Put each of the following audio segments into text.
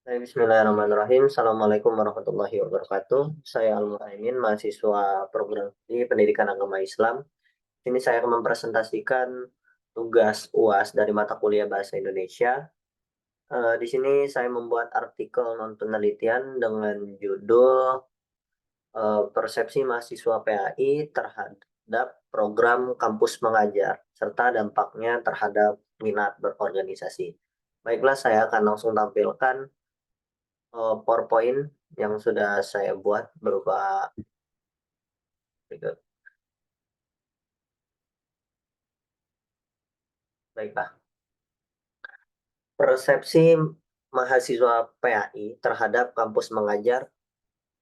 Bismillahirrahmanirrahim. Assalamualaikum warahmatullahi wabarakatuh. Saya Al-Muhaimin, mahasiswa program di Pendidikan Agama Islam. Ini saya akan mempresentasikan tugas UAS dari mata kuliah Bahasa Indonesia. Di sini saya membuat artikel non penelitian dengan judul Persepsi Mahasiswa PAI terhadap Program Kampus Mengajar serta dampaknya terhadap minat berorganisasi. Baiklah, saya akan langsung tampilkan PowerPoint yang sudah saya buat berupa berikut. Baiklah, persepsi mahasiswa PAI terhadap kampus mengajar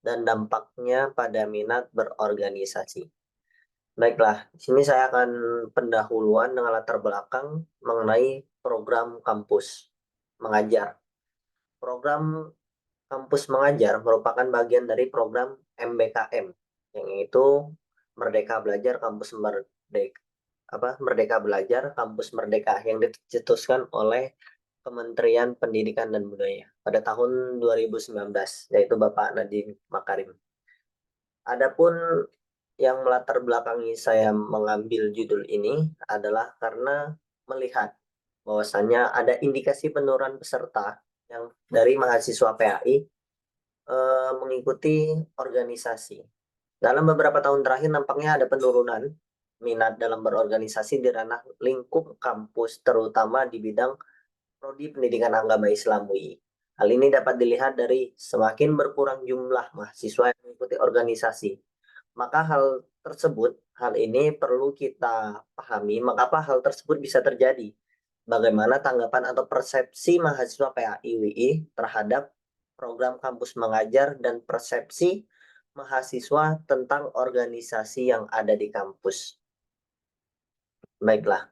dan dampaknya pada minat berorganisasi. Baiklah, di sini saya akan pendahuluan dengan latar belakang mengenai program kampus mengajar. Program kampus mengajar merupakan bagian dari program MBKM, yang itu Merdeka Belajar Kampus Merdeka Belajar Kampus Merdeka yang dicetuskan oleh Kementerian Pendidikan dan Budaya pada tahun 2019, yaitu Bapak Nadiem Makarim. Adapun yang melatar belakangi saya mengambil judul ini adalah karena melihat bahwasannya ada indikasi penurunan peserta yang dari mahasiswa PAI mengikuti organisasi. Dalam beberapa tahun terakhir nampaknya ada penurunan minat dalam berorganisasi di ranah lingkup kampus, terutama di bidang Prodi Pendidikan Agama Islam UI. Hal ini dapat dilihat dari semakin berkurang jumlah mahasiswa yang mengikuti organisasi. Maka hal ini perlu kita pahami, mengapa hal tersebut bisa terjadi. Bagaimana tanggapan atau persepsi mahasiswa PAI UI terhadap program kampus mengajar dan persepsi mahasiswa tentang organisasi yang ada di kampus. Baiklah,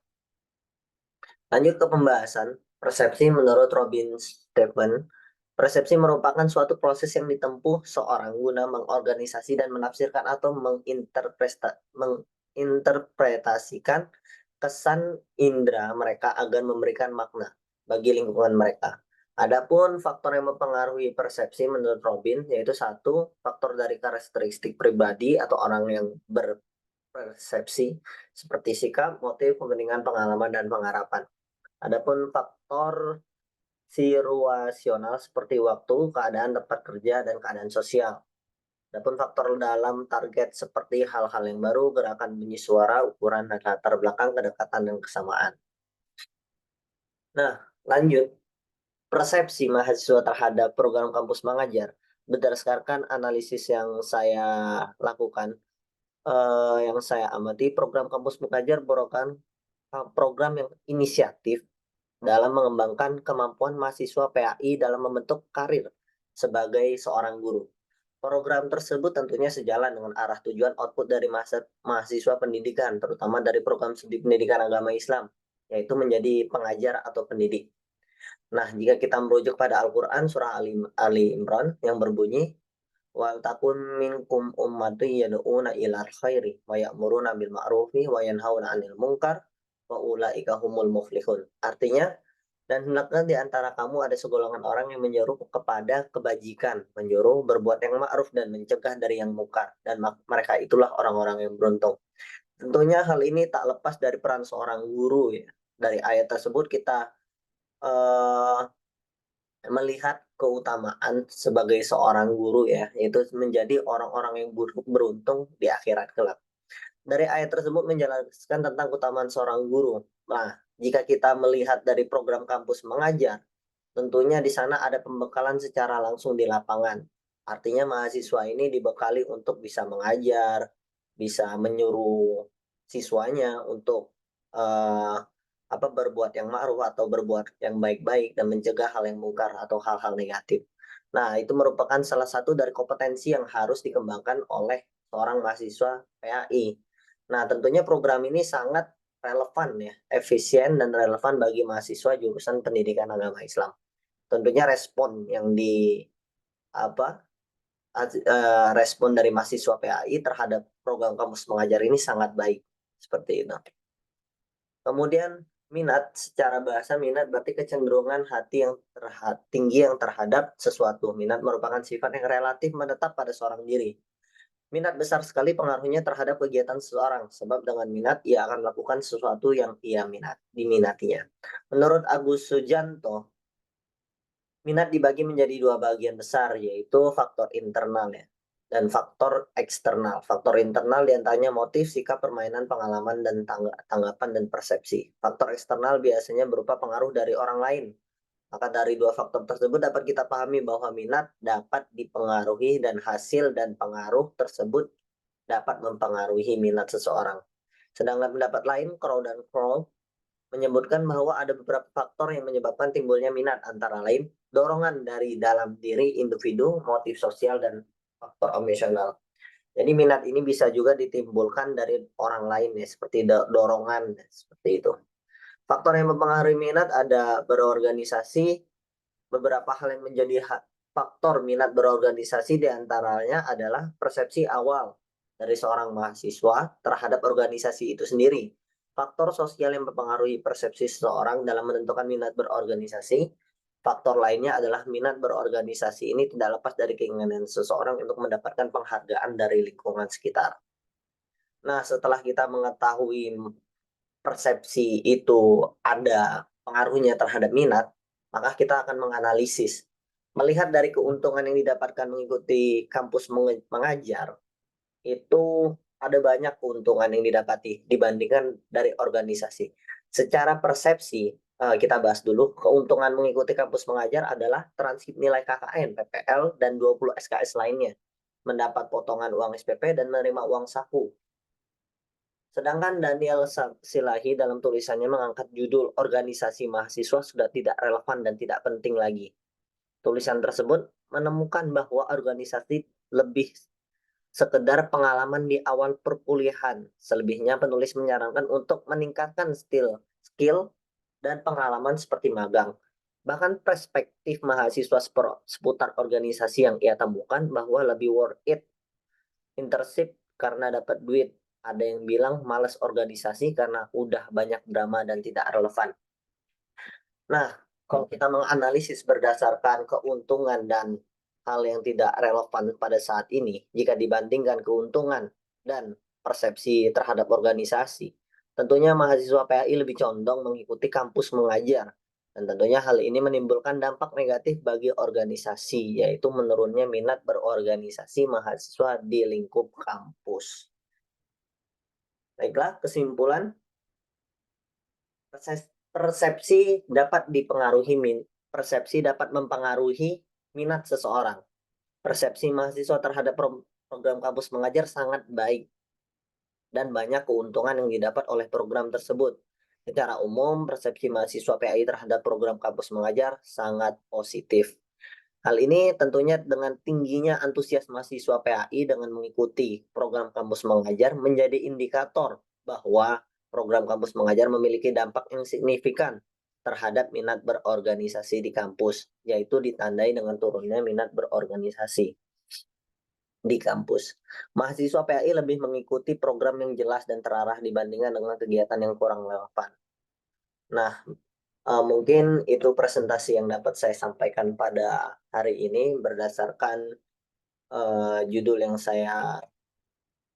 lanjut ke pembahasan. Persepsi menurut Robin Stephen, persepsi merupakan suatu proses yang ditempuh seorang guna mengorganisasi dan menafsirkan atau menginterpretasikan kesan indera mereka agar memberikan makna bagi lingkungan mereka. Adapun faktor yang mempengaruhi persepsi menurut Robin yaitu satu, faktor dari karakteristik pribadi atau orang yang berpersepsi seperti sikap, motif, kepentingan, pengalaman, dan pengharapan. Adapun faktor situasional seperti waktu, keadaan tempat kerja, dan keadaan sosial. Adapun faktor dalam target seperti hal-hal yang baru, gerakan bunyi suara, ukuran, dan latar belakang, kedekatan, dan kesamaan. Nah, lanjut. Persepsi mahasiswa terhadap program kampus mengajar berdasarkan analisis yang saya lakukan, yang saya amati, program kampus mengajar merupakan program yang inisiatif dalam mengembangkan kemampuan mahasiswa PAI dalam membentuk karir sebagai seorang guru. Program tersebut tentunya sejalan dengan arah tujuan output dari mahasiswa pendidikan, terutama dari program studi pendidikan agama Islam, yaitu menjadi pengajar atau pendidik. Nah, jika kita merujuk pada Al-Quran surah Ali Imran yang berbunyi, wal takun minkum ummatu yad'una ilal khairi wa ya'muruna bil ma'rufi wa yanhauna 'anil munkar wa ulaika humul muflihun. Artinya, dan hendaklah di antara kamu ada segolongan orang yang menyuruh kepada kebajikan, menyuruh berbuat yang ma'ruf dan mencegah dari yang mungkar, dan mereka itulah orang-orang yang beruntung. Tentunya hal ini tak lepas dari peran seorang guru ya. Dari ayat tersebut kita eh, melihat keutamaan sebagai seorang guru ya, yaitu menjadi orang-orang yang beruntung di akhirat kelak. Dari ayat tersebut menjelaskan tentang keutamaan seorang guru. Nah, jika kita melihat dari program kampus mengajar, tentunya di sana ada pembekalan secara langsung di lapangan. Artinya mahasiswa ini dibekali untuk bisa mengajar, bisa menyuruh siswanya untuk uh, berbuat yang ma'ruf atau berbuat yang baik-baik dan mencegah hal yang mungkar atau hal-hal negatif. Nah, itu merupakan salah satu dari kompetensi yang harus dikembangkan oleh seorang mahasiswa PAI. Nah, tentunya program ini sangat relevan ya, efisien dan relevan bagi mahasiswa jurusan Pendidikan Agama Islam. Tentunya respon yang di apa respon dari mahasiswa PAI terhadap program kampus mengajar ini sangat baik seperti itu. Kemudian Minat, secara bahasa minat berarti kecenderungan hati yang tinggi yang terhadap sesuatu. Minat merupakan sifat yang relatif menetap pada seorang diri. Minat besar sekali pengaruhnya terhadap kegiatan seseorang, sebab dengan minat ia akan melakukan sesuatu yang diminatinya. Menurut Agus Sujanto, minat dibagi menjadi dua bagian besar, yaitu faktor internal ya, dan faktor eksternal. Faktor internal diantaranya motif, sikap, permainan, pengalaman, dan tanggapan dan persepsi. Faktor eksternal biasanya berupa pengaruh dari orang lain. Maka dari dua faktor tersebut dapat kita pahami bahwa minat dapat dipengaruhi dan hasil dan pengaruh tersebut dapat mempengaruhi minat seseorang. Sedangkan pendapat lain, Crow dan Crow, menyebutkan bahwa ada beberapa faktor yang menyebabkan timbulnya minat, antara lain dorongan dari dalam diri individu, motif sosial, dan faktor emosional. Jadi minat ini bisa juga ditimbulkan dari orang lain ya, seperti dorongan seperti itu. Faktor yang mempengaruhi minat ada berorganisasi. Beberapa hal yang menjadi faktor minat berorganisasi diantaranya adalah persepsi awal dari seorang mahasiswa terhadap organisasi itu sendiri. Faktor sosial yang mempengaruhi persepsi seseorang dalam menentukan minat berorganisasi. Faktor lainnya adalah minat berorganisasi ini tidak lepas dari keinginan seseorang untuk mendapatkan penghargaan dari lingkungan sekitar. Nah, setelah kita mengetahui persepsi itu ada pengaruhnya terhadap minat, maka kita akan menganalisis. Melihat dari keuntungan yang didapatkan mengikuti kampus mengajar, itu ada banyak keuntungan yang didapati dibandingkan dari organisasi. Secara persepsi, kita bahas dulu, keuntungan mengikuti kampus mengajar adalah transkrip nilai KKN, PPL, dan 20 SKS lainnya. Mendapat potongan uang SPP dan menerima uang saku. Sedangkan Daniel Silahi dalam tulisannya mengangkat judul organisasi mahasiswa sudah tidak relevan dan tidak penting lagi. Tulisan tersebut menemukan bahwa organisasi lebih sekedar pengalaman di awal perkuliahan. Selebihnya penulis menyarankan untuk meningkatkan skill dan pengalaman seperti magang. Bahkan perspektif mahasiswa seputar organisasi yang ia temukan bahwa lebih worth it internship karena dapat duit. Ada yang bilang malas organisasi karena udah banyak drama dan tidak relevan. Nah, kalau kita menganalisis berdasarkan keuntungan dan hal yang tidak relevan pada saat ini, jika dibandingkan keuntungan dan persepsi terhadap organisasi, tentunya mahasiswa PAI lebih condong mengikuti kampus mengajar. Dan tentunya hal ini menimbulkan dampak negatif bagi organisasi, yaitu menurunnya minat berorganisasi mahasiswa di lingkup kampus. Baiklah, kesimpulan, persepsi dapat persepsi dapat mempengaruhi minat seseorang. Persepsi mahasiswa terhadap program kampus mengajar sangat baik dan banyak keuntungan yang didapat oleh program tersebut. Secara umum, persepsi mahasiswa PAI terhadap program kampus mengajar sangat positif. Hal ini tentunya dengan tingginya antusias mahasiswa PAI dengan mengikuti program kampus mengajar menjadi indikator bahwa program kampus mengajar memiliki dampak yang signifikan terhadap minat berorganisasi di kampus, yaitu ditandai dengan turunnya minat berorganisasi di kampus. Mahasiswa PAI lebih mengikuti program yang jelas dan terarah dibandingkan dengan kegiatan yang kurang relevan. Nah, mungkin itu presentasi yang dapat saya sampaikan pada hari ini berdasarkan judul yang saya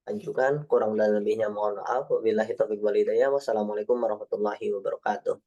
ajukan. Kurang dan lebihnya mohon maaf. Wabillahi taufiq wal hidayah. Wassalamualaikum warahmatullahi wabarakatuh.